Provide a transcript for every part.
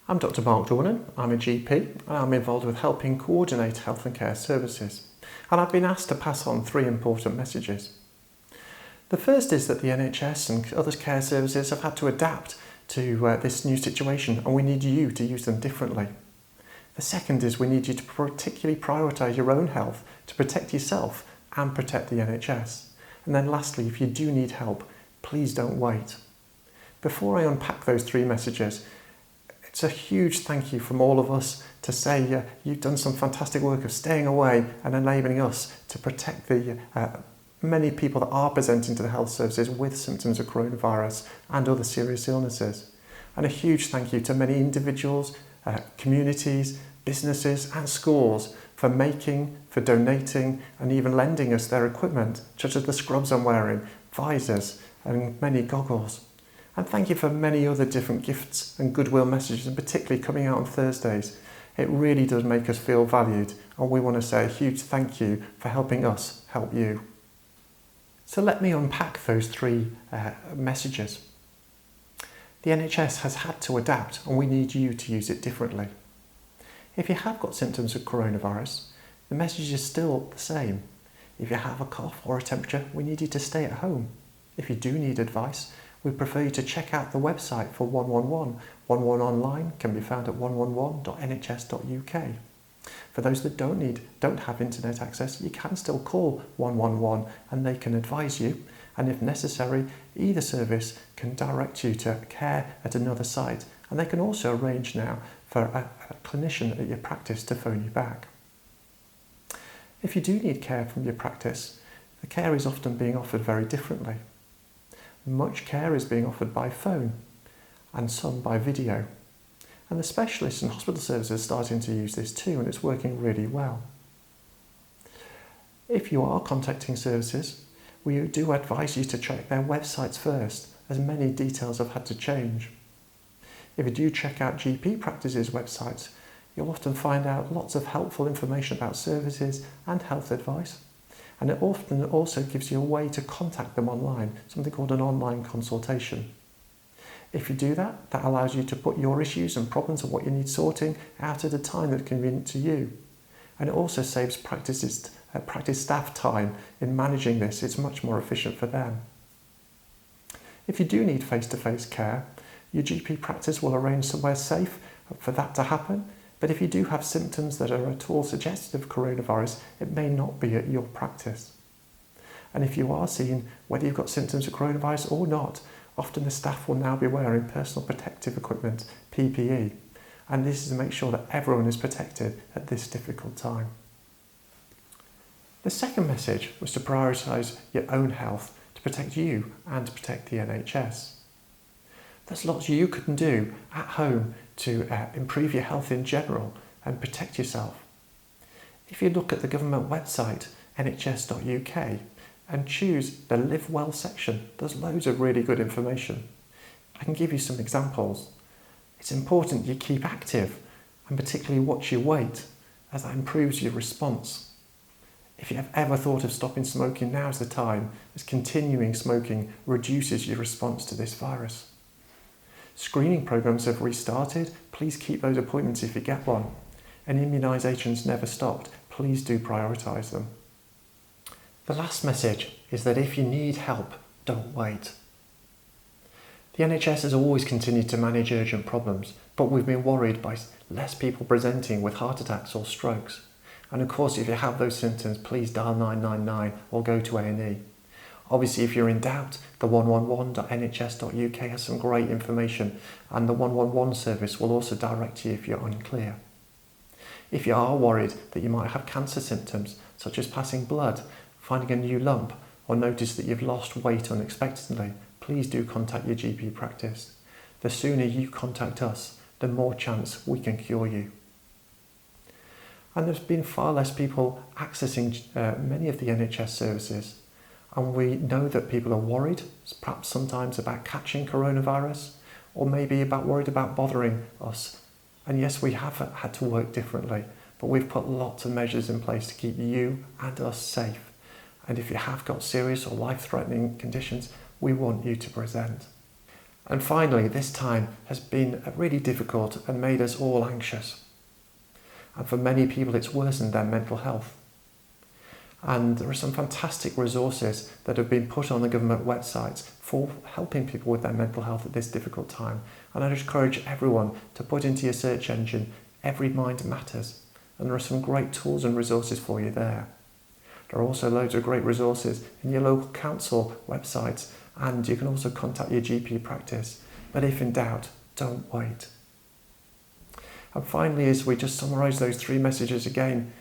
I'm Dr. Mark Dornan. I'm a GP and I'm involved with helping coordinate health and care services. And I've been asked to pass on 3 important messages. The first is that the NHS and other care services have had to adapt to this new situation, and we need you to use them differently. The second is we need you to particularly prioritise your own health to protect yourself and protect the NHS. And then lastly, if you do need help, please don't wait. Before I unpack those 3 messages, it's a huge thank you from all of us to say you've done some fantastic work of staying away and enabling us to protect the many people that are presenting to the health services with symptoms of coronavirus and other serious illnesses. And a huge thank you to many individuals, communities, businesses and schools for donating and even lending us their equipment, such as the scrubs I'm wearing, visors and many goggles. And thank you for many other different gifts and goodwill messages, and particularly coming out on Thursdays. It really does make us feel valued, and we want to say a huge thank you for helping us help you. So let me unpack those 3 messages. The NHS has had to adapt, and we need you to use it differently. If you have got symptoms of coronavirus, the message is still the same. If you have a cough or a temperature, we need you to stay at home. If you do need advice, we prefer you to check out the website for 111. 111 online can be found at 111.nhs.uk. For those that don't have internet access, you can still call 111 and they can advise you. And if necessary, either service can direct you to care at another site. And they can also arrange now for a clinician at your practice to phone you back. If you do need care from your practice, the care is often being offered very differently. Much care is being offered by phone and some by video. And the specialists and hospital services are starting to use this too, and it's working really well. If you are contacting services, we do advise you to check their websites first, as many details have had to change. If you do check out GP practices' websites, you'll often find out lots of helpful information about services and health advice. And it often also gives you a way to contact them online, something called an online consultation. If you do that, that allows you to put your issues and problems and what you need sorting out at a time that's convenient to you. And it also saves practice staff time in managing this. It's much more efficient for them. If you do need face-to-face care, your GP practice will arrange somewhere safe for that to happen. But if you do have symptoms that are at all suggestive of coronavirus, it may not be at your practice. And if you are seen, whether you've got symptoms of coronavirus or not, often the staff will now be wearing personal protective equipment, PPE. And this is to make sure that everyone is protected at this difficult time. The second message was to prioritise your own health to protect you and to protect the NHS. There's lots you can do at home to improve your health in general and protect yourself. If you look at the government website, nhs.uk, and choose the Live Well section, there's loads of really good information. I can give you some examples. It's important you keep active and particularly watch your weight, as that improves your response. If you have ever thought of stopping smoking, now's the time, as continuing smoking reduces your response to this virus. Screening programs have restarted. Please keep those appointments if you get one. And immunisations never stopped. Please do prioritise them. The last message is that if you need help, don't wait. The NHS has always continued to manage urgent problems, but we've been worried by less people presenting with heart attacks or strokes. And of course, if you have those symptoms, please dial 999 or go to A&E. Obviously, if you're in doubt, the 111.nhs.uk has some great information, and the 111 service will also direct you if you're unclear. If you are worried that you might have cancer symptoms, such as passing blood, finding a new lump, or notice that you've lost weight unexpectedly, please do contact your GP practice. The sooner you contact us, the more chance we can cure you. And there's been far less people accessing many of the NHS services. And we know that people are worried, perhaps sometimes about catching coronavirus, or maybe worried about bothering us. And yes, we have had to work differently, but we've put lots of measures in place to keep you and us safe. And if you have got serious or life-threatening conditions, we want you to present. And finally, this time has been really difficult and made us all anxious. And for many people, it's worsened their mental health. And there are some fantastic resources that have been put on the government websites for helping people with their mental health at this difficult time. And I just encourage everyone to put into your search engine, Every Mind Matters. And there are some great tools and resources for you there. There are also loads of great resources in your local council websites, and you can also contact your GP practice. But if in doubt, don't wait. And finally, as we just summarise those 3 messages again,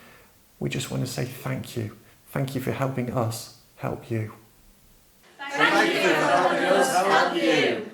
we just want to say thank you. Thank you for helping us help you. Thank you for helping us help you.